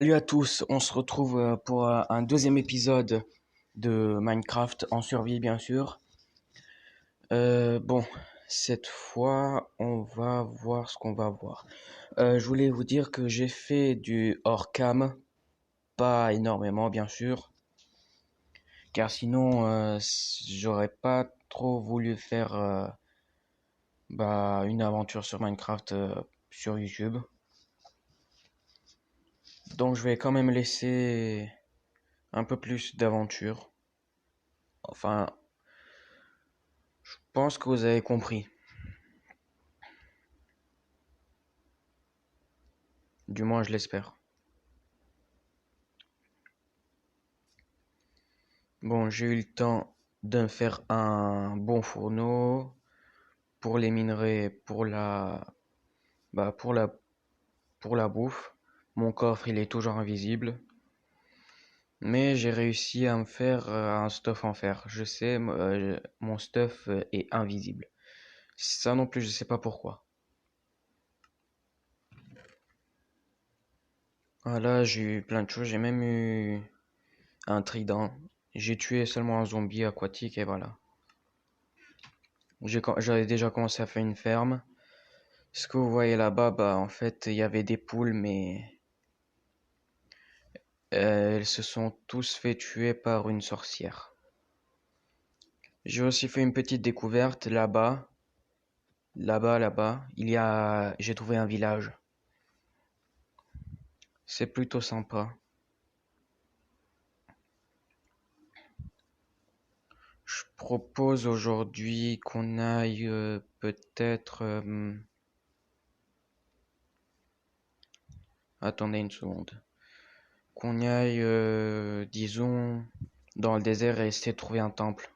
Salut à tous, on se retrouve pour un deuxième épisode de Minecraft en survie bien sûr. Bon, cette fois on va voir ce qu'on va voir. Je voulais vous dire que j'ai fait du hors cam, pas énormément bien sûr, car sinon j'aurais pas trop voulu faire une aventure sur Minecraft sur YouTube. Donc je vais quand même laisser un peu plus d'aventure. Enfin, je pense que vous avez compris. Du moins, je l'espère. Bon, j'ai eu le temps de me faire un bon fourneau pour les minerais, bah, pour la bouffe. Mon coffre, il est toujours invisible. Mais j'ai réussi à me faire un stuff en fer. Je sais, mon stuff est invisible. Ça non plus, je sais pas pourquoi. Voilà, j'ai eu plein de choses. J'ai même eu un trident. J'ai tué seulement un zombie aquatique et voilà. J'avais déjà commencé à faire une ferme. Ce que vous voyez là-bas, bah en fait, il y avait des poules, mais elles se sont tous fait tuer par une sorcière. J'ai aussi fait une petite découverte là-bas. Là-bas, j'ai trouvé un village. C'est plutôt sympa. Je propose aujourd'hui qu'on aille peut-être... attendez une seconde. Qu'on y aille, disons, dans le désert et essayer de trouver un temple.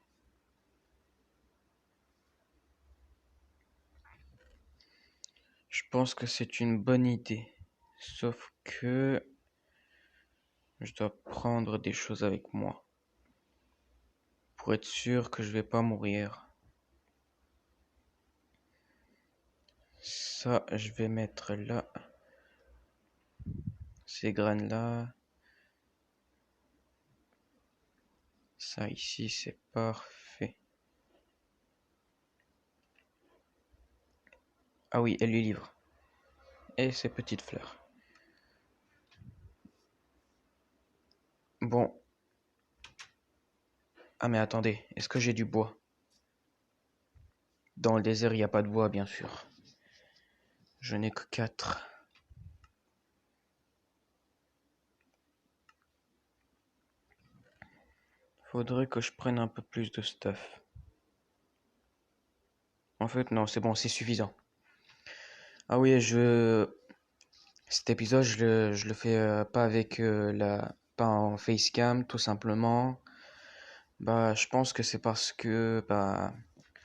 Je pense que c'est une bonne idée. Sauf que je dois prendre des choses avec moi. Pour être sûr que je vais pas mourir. Ça, je vais mettre là. Ces graines là. Ça ici, c'est parfait. Ah oui, et les livres. Et ces petites fleurs. Bon. Ah mais attendez, est-ce que j'ai du bois? Dans le désert, il n'y a pas de bois, bien sûr. Je n'ai que 4. Faudrait que je prenne un peu plus de stuff. En fait, non, c'est bon, c'est suffisant. Ah oui, cet épisode, je le fais pas avec pas en facecam, tout simplement. Bah, je pense que c'est parce que bah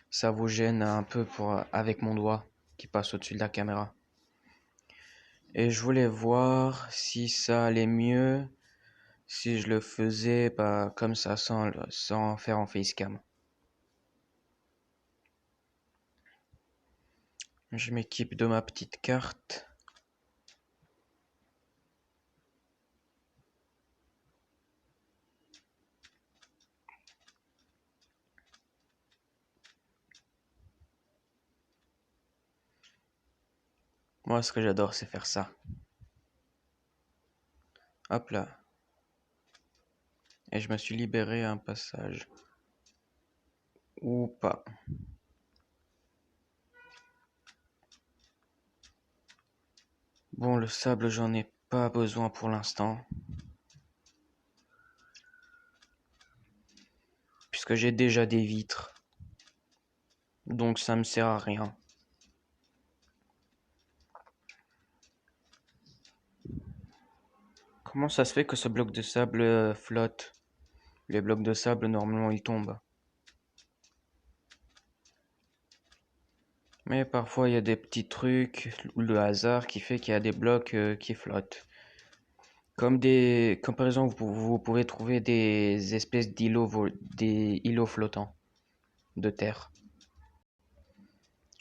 ça vous gêne un peu avec mon doigt qui passe au-dessus de la caméra. Et je voulais voir si ça allait mieux si je le faisais bah comme ça sans faire en facecam. Je m'équipe de ma petite carte. Moi, ce que j'adore, c'est faire ça. Hop là. Et je me suis libéré un passage. Ou pas. Bon, le sable, j'en ai pas besoin pour l'instant. Puisque j'ai déjà des vitres. Donc ça me sert à rien. Comment ça se fait que ce bloc de sable flotte? Les blocs de sable, normalement, ils tombent. Mais parfois, il y a des petits trucs, ou le hasard qui fait qu'il y a des blocs qui flottent. Comme par exemple, vous pouvez trouver des espèces des îlots flottants de terre.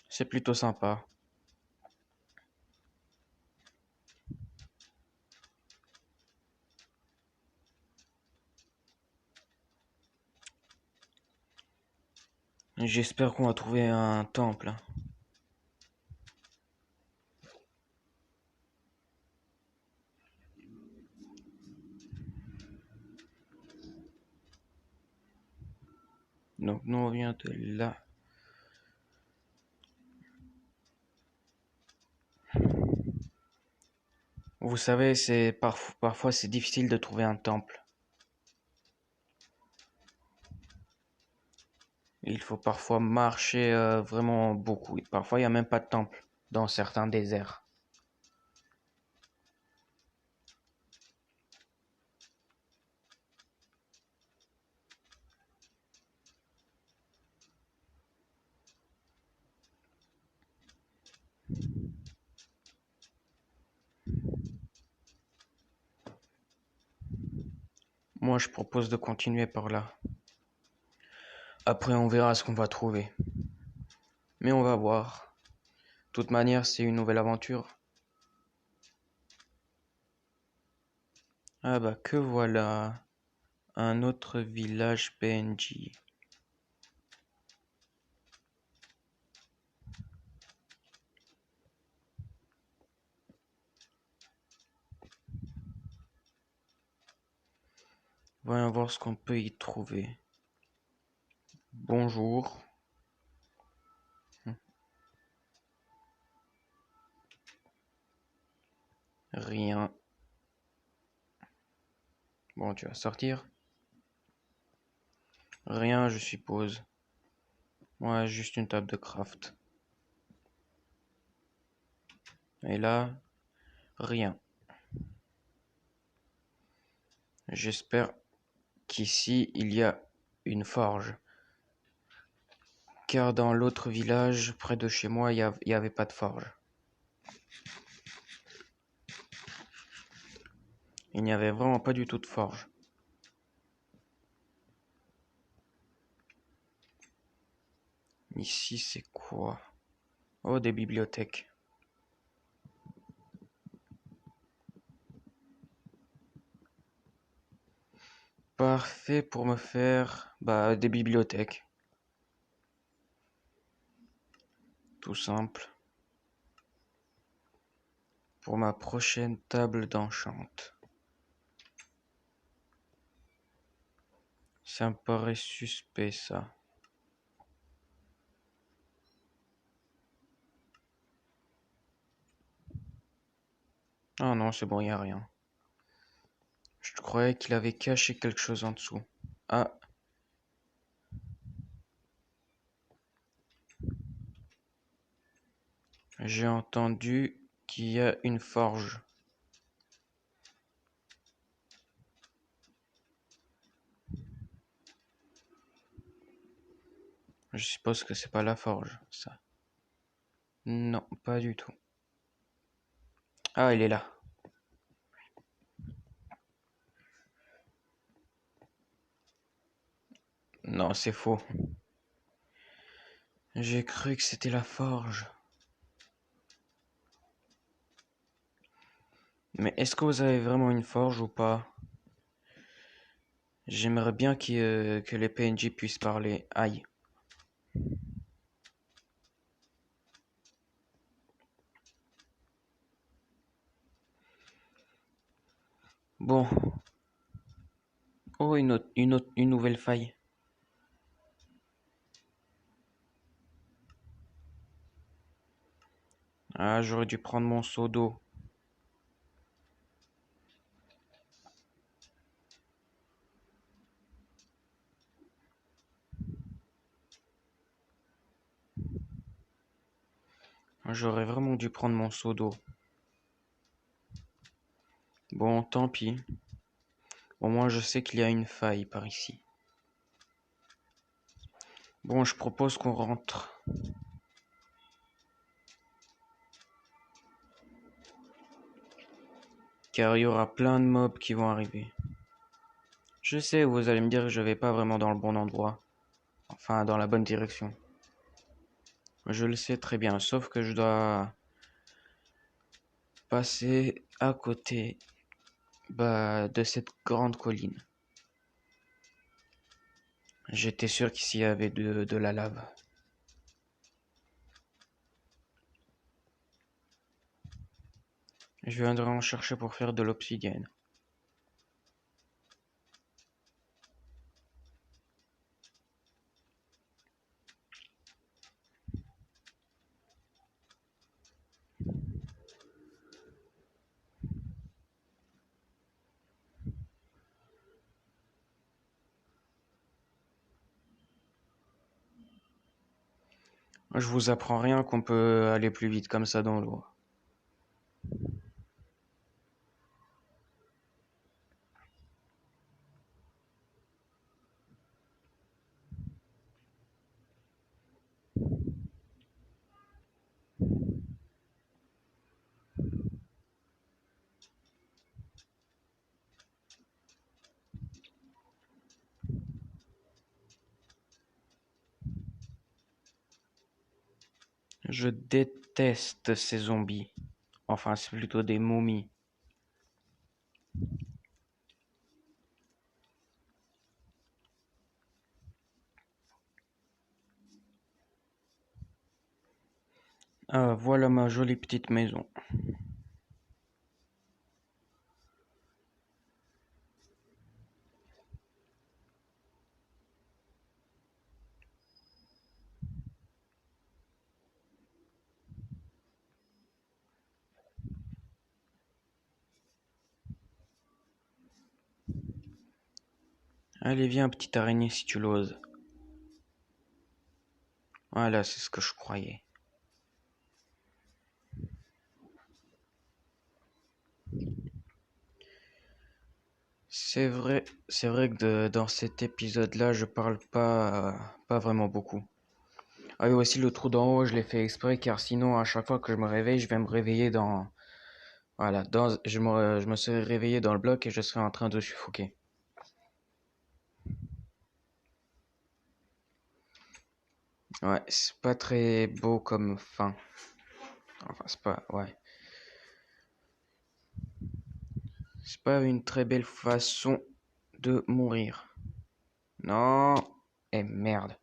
C'est plutôt sympa. J'espère qu'on va trouver un temple. Donc nous on vient de là. Vous savez, c'est parfois c'est difficile de trouver un temple. Il faut parfois marcher vraiment beaucoup. Et parfois il n'y a même pas de temple dans certains déserts. Moi je propose de continuer par là. Après on verra ce qu'on va trouver. Mais on va voir. De toute manière c'est une nouvelle aventure. Ah bah que voilà. Un autre village PNJ. Voyons voir ce qu'on peut y trouver. Bonjour. Rien. Bon, tu vas sortir. Rien, je suppose. Ouais, juste une table de craft. Et là, rien. J'espère qu'ici, il y a une forge. Car dans l'autre village, près de chez moi, il y avait pas de forge. Il n'y avait vraiment pas du tout de forge. Ici, c'est quoi? Oh, des bibliothèques. Parfait pour me faire des bibliothèques. Tout simple. Pour ma prochaine table d'enchant. Ça me paraît suspect, ça. Ah non, c'est bon, il n'y a rien. Je croyais qu'il avait caché quelque chose en dessous. Ah, j'ai entendu qu'il y a une forge. Je suppose que c'est pas la forge, ça. Non, pas du tout. Ah, il est là. Non, c'est faux. J'ai cru que c'était la forge. Mais est-ce que vous avez vraiment une forge ou pas? J'aimerais bien que les PNJ puissent parler. Aïe. Bon. Oh, une nouvelle faille. Ah, j'aurais dû prendre mon seau d'eau. J'aurais vraiment dû prendre mon seau d'eau. Bon, tant pis. Au moins, je sais qu'il y a une faille par ici. Bon, je propose qu'on rentre. Car il y aura plein de mobs qui vont arriver. Je sais, vous allez me dire que je vais pas vraiment dans le bon endroit. Enfin, dans la bonne direction. Je le sais très bien, sauf que je dois passer à côté de cette grande colline. J'étais sûr qu'ici il y avait de la lave. Je viendrai en chercher pour faire de l'obsidienne. Je vous apprends rien qu'on peut aller plus vite comme ça dans l'eau. Je déteste ces zombies. Enfin, c'est plutôt des momies. Ah, voilà ma jolie petite maison. Allez, viens, petite araignée, si tu l'oses. Voilà, c'est ce que je croyais. C'est vrai que dans cet épisode-là, je parle pas vraiment beaucoup. Ah oui, aussi le trou d'en haut, je l'ai fait exprès car sinon, à chaque fois que je me réveille, je vais me réveiller voilà, je me serais réveillé dans le bloc et je serais en train de suffoquer. Ouais, c'est pas très beau comme fin. Enfin, c'est pas une très belle façon de mourir. Non, et merde.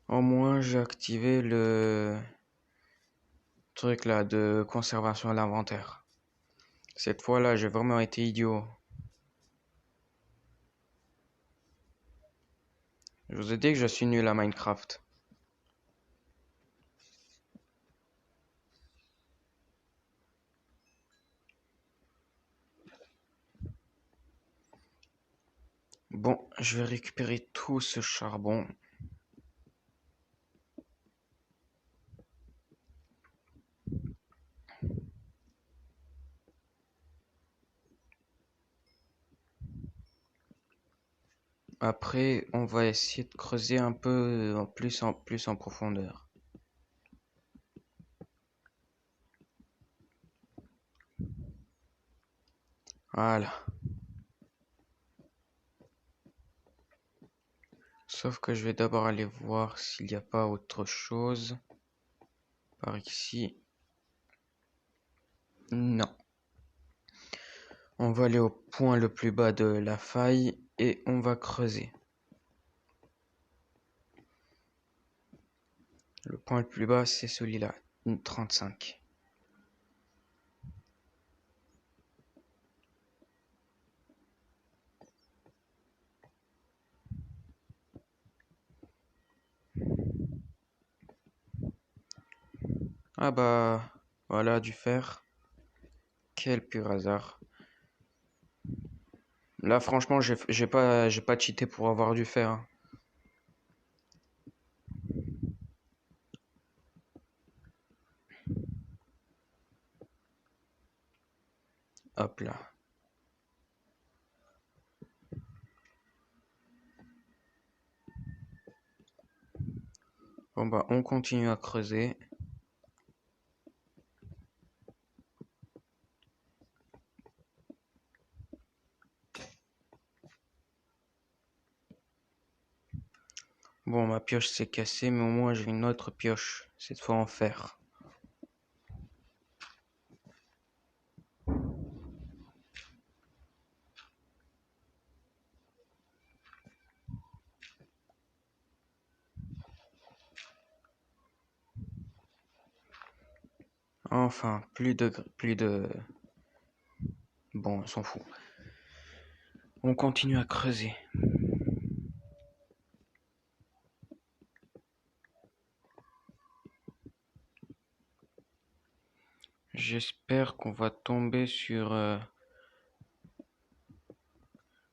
Au moins, j'ai activé le truc là de conservation à l'inventaire. Cette fois-là, j'ai vraiment été idiot. Je vous ai dit que je suis nul à Minecraft. Bon, je vais récupérer tout ce charbon. Après, on va essayer de creuser un peu en plus en profondeur. Voilà. Sauf que je vais d'abord aller voir s'il n'y a pas autre chose par ici. Non. On va aller au point le plus bas de la faille et on va creuser. Le point le plus bas, c'est celui-là, une 35. Ah bah, voilà du fer. Quel pur hasard. Là, franchement, j'ai pas cheaté pour avoir du fer, hein. Hop là. Bon bah, on continue à creuser. Bon, ma pioche s'est cassée, mais au moins j'ai une autre pioche, cette fois en fer. Enfin, plus de... Bon, on s'en fout. On continue à creuser. J'espère qu'on va tomber sur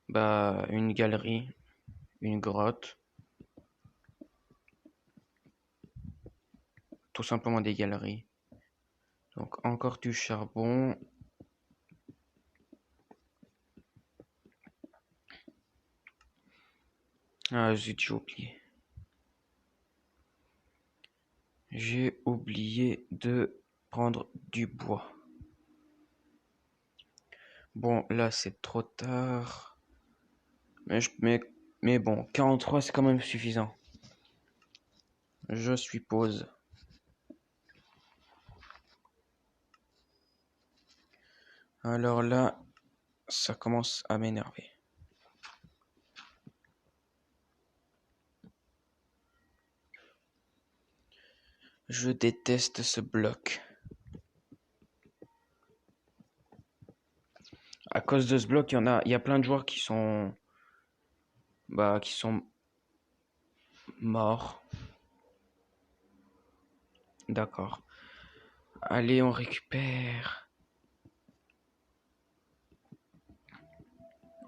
une galerie, une grotte, tout simplement des galeries. Donc encore du charbon. Ah zut, j'ai oublié. J'ai oublié de prendre du bois. Bon, là c'est trop tard. Mais bon, 43 c'est quand même suffisant. Je suppose. Alors là, ça commence à m'énerver. Je déteste ce bloc. À cause de ce bloc, il y a plein de joueurs qui sont morts. D'accord. Allez, on récupère.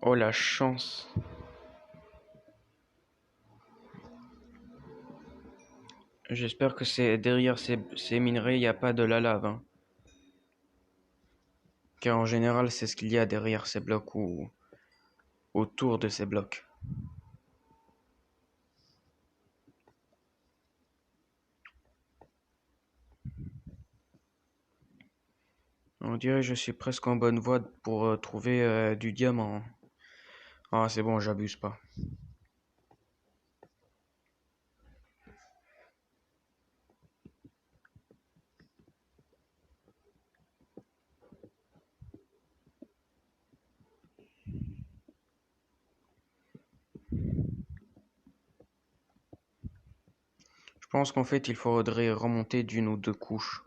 Oh la chance. J'espère que c'est derrière ces minerais, il n'y a pas de la lave, hein. Car en général, c'est ce qu'il y a derrière ces blocs ou autour de ces blocs. On dirait que je suis presque en bonne voie pour trouver du diamant. Ah, c'est bon, j'abuse pas. Je pense qu'en fait, il faudrait remonter d'une ou deux couches.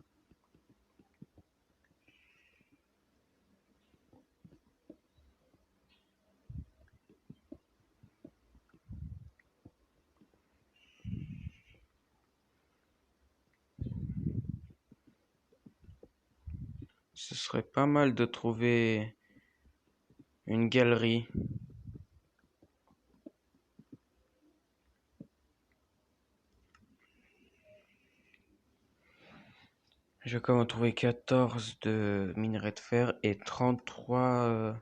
Ce serait pas mal de trouver une galerie. J'ai quand même trouvé 14 de minerai de fer et 33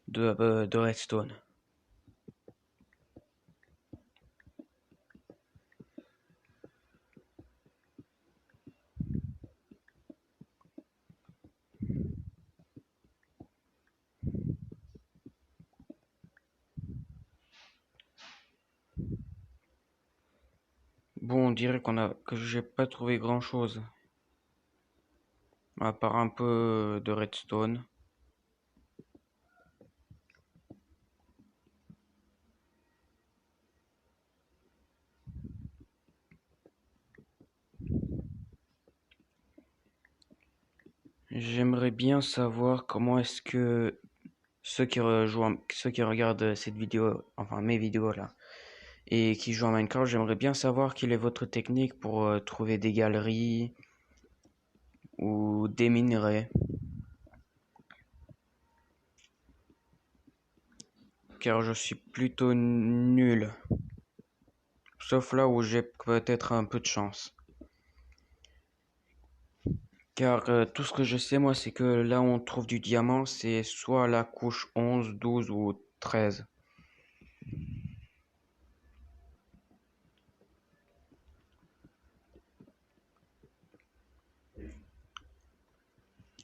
de redstone. Bon, on dirait que j'ai pas trouvé grand chose. À part un peu de redstone. J'aimerais bien savoir comment est-ce que ceux qui regardent cette vidéo, enfin mes vidéos là, et qui jouent à Minecraft, j'aimerais bien savoir quelle est votre technique pour trouver des galeries ou des minerais. Car je suis plutôt nul. Sauf là où j'ai peut-être un peu de chance. Car tout ce que je sais moi c'est que là où on trouve du diamant c'est soit la couche 11, 12 ou 13.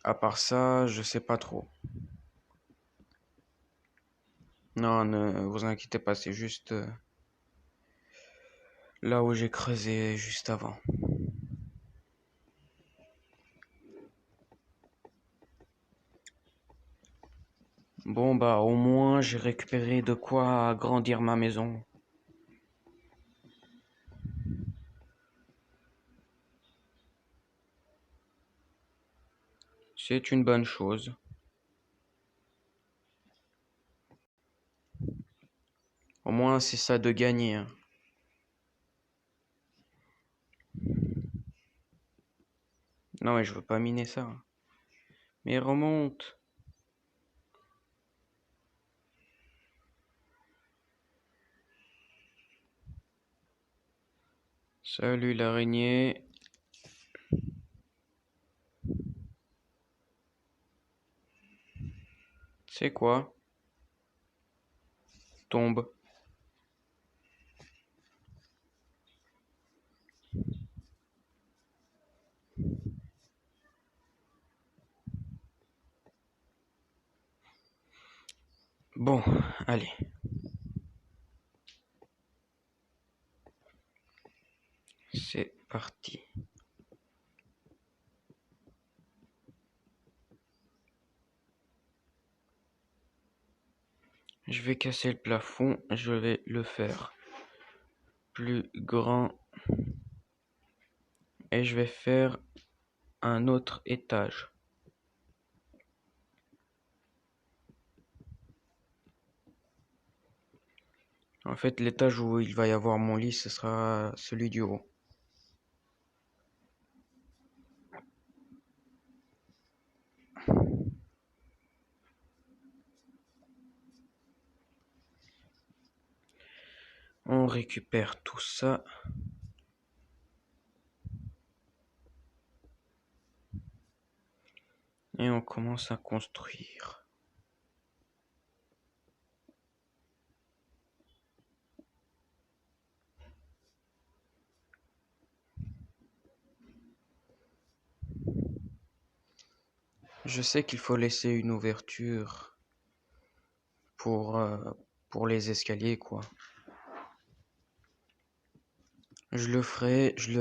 À part ça, je sais pas trop. Non, ne vous inquiétez pas, c'est juste là où j'ai creusé juste avant. Bon bah au moins j'ai récupéré de quoi agrandir ma maison. C'est une bonne chose. Au moins, c'est ça de gagner, hein. Non, mais je veux pas miner ça, hein. Mais remonte. Salut l'araignée. C'est quoi? Tombe. Bon, allez. C'est parti. Je vais casser le plafond. Je vais le faire plus grand. Et je vais faire un autre étage. En fait, l'étage où il va y avoir mon lit, ce sera celui du haut. On récupère tout ça. Et on commence à construire. Je sais qu'il faut laisser une ouverture pour, euh, pour les escaliers, quoi. Je le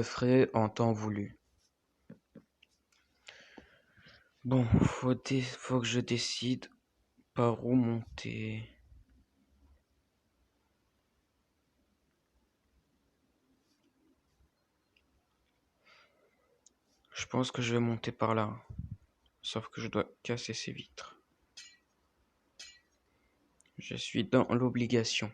ferai en temps voulu. Bon, faut que je décide par où monter. Je pense que je vais monter par là. Sauf que je dois casser ces vitres. Je suis dans l'obligation.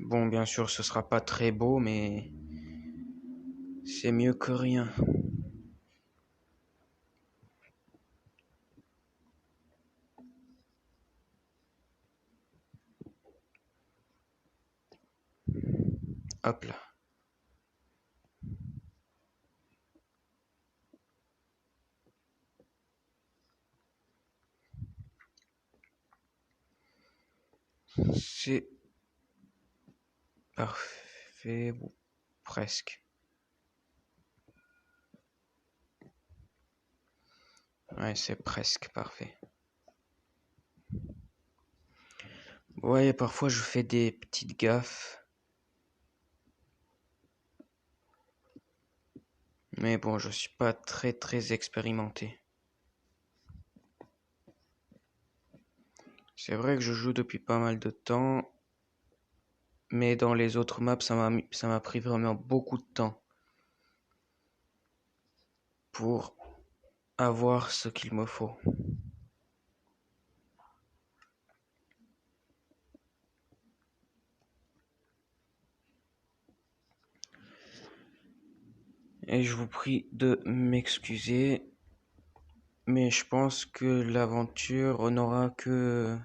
Bon, bien sûr, ce sera pas très beau, mais c'est mieux que rien. Hop là. C'est parfait, ou presque. Ouais, c'est presque parfait. Ouais, parfois je fais des petites gaffes. Mais bon, je suis pas très expérimenté. C'est vrai que je joue depuis pas mal de temps. Mais dans les autres maps, ça m'a pris vraiment beaucoup de temps pour avoir ce qu'il me faut. Et je vous prie de m'excuser, mais je pense que l'aventure n'aura que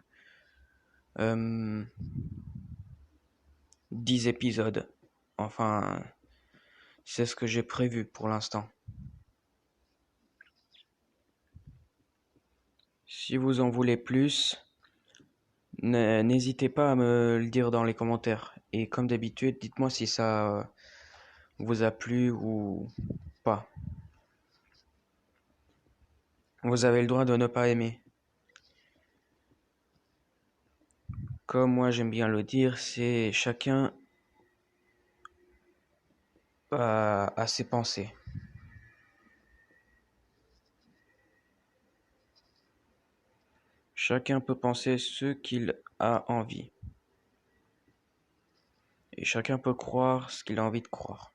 euh, 10 épisodes. Enfin, c'est ce que j'ai prévu pour l'instant. Si vous en voulez plus, n'hésitez pas à me le dire dans les commentaires. Et comme d'habitude, dites-moi si ça vous a plu ou pas. Vous avez le droit de ne pas aimer. Comme moi j'aime bien le dire, c'est chacun a ses pensées. Chacun peut penser ce qu'il a envie. Et chacun peut croire ce qu'il a envie de croire.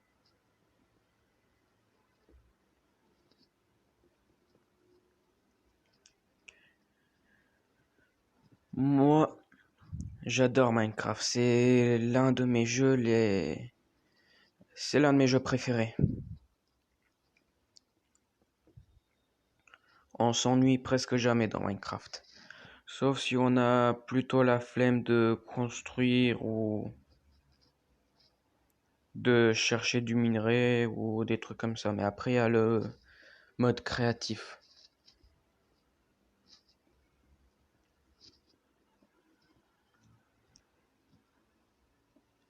Moi, j'adore Minecraft. C'est l'un de mes jeux préférés. On s'ennuie presque jamais dans Minecraft. Sauf si on a plutôt la flemme de construire ou de chercher du minerai ou des trucs comme ça. Mais après, il y a le mode créatif.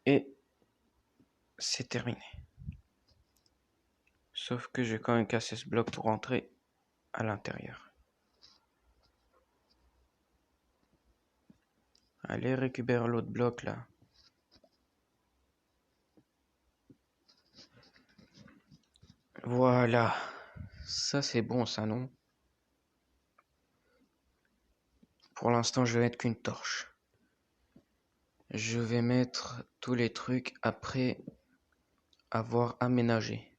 Et c'est terminé. Sauf que j'ai quand même cassé ce bloc pour rentrer à l'intérieur. Allez, récupère l'autre bloc là. Voilà. Ça c'est bon ça, non? Pour l'instant, je vais mettre qu'une torche. Je vais mettre tous les trucs après avoir aménagé.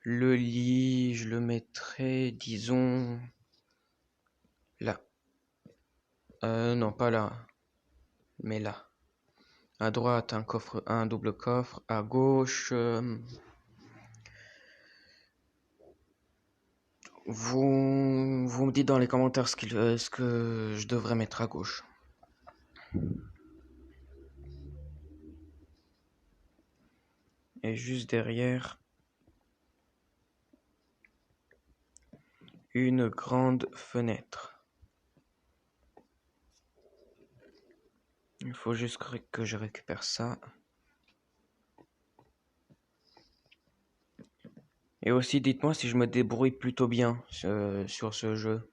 Le lit, je le mettrai, disons, là. Non, pas là, mais là. À droite, un double coffre. À gauche, vous me dites dans les commentaires ce que je devrais mettre à gauche. Et juste derrière, une grande fenêtre. Il faut juste que je récupère ça. Et aussi, dites-moi si je me débrouille plutôt bien sur ce jeu,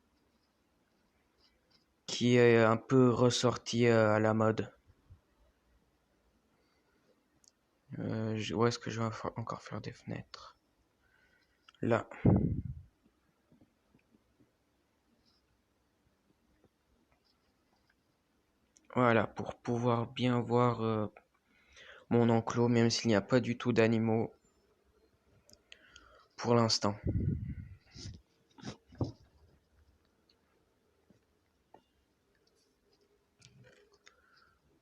qui est un peu ressorti à la mode. Où est-ce que je vais encore faire des fenêtres? Là. Voilà, pour pouvoir bien voir mon enclos, même s'il n'y a pas du tout d'animaux pour l'instant.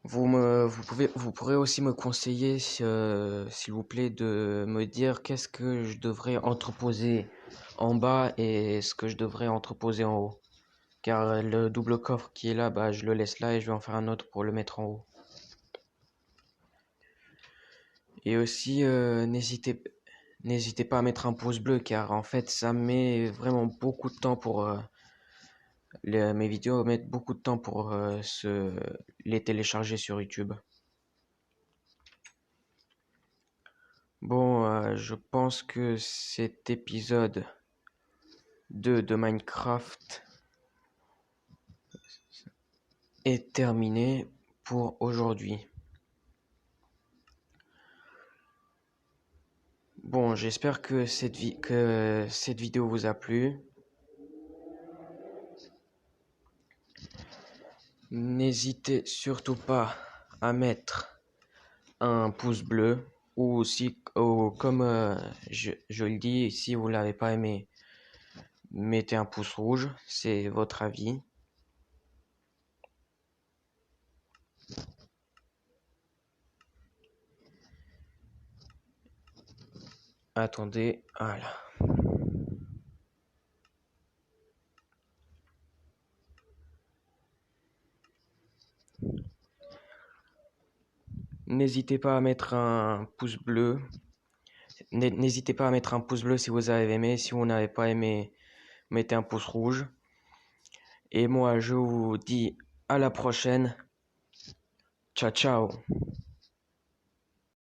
Vous pourrez aussi me conseiller, s'il vous plaît, de me dire qu'est-ce que je devrais entreposer en bas et ce que je devrais entreposer en haut. Car le double coffre qui est là, bah, je le laisse là et je vais en faire un autre pour le mettre en haut. Et aussi, n'hésitez pas à mettre un pouce bleu car en fait, ça met vraiment beaucoup de temps pour... mes vidéos mettent beaucoup de temps pour les télécharger sur YouTube. Bon, je pense que cet épisode 2 de Minecraft est terminé pour aujourd'hui. Bon, j'espère que cette vidéo vous a plu. N'hésitez surtout pas à mettre un pouce bleu ou si, comme je le dis, si vous l'avez pas aimé, mettez un pouce rouge, c'est votre avis. Attendez, voilà. N'hésitez pas à mettre un pouce bleu. N'hésitez pas à mettre un pouce bleu si vous avez aimé. Si vous n'avez pas aimé, mettez un pouce rouge. Et moi, je vous dis à la prochaine. Ciao, ciao.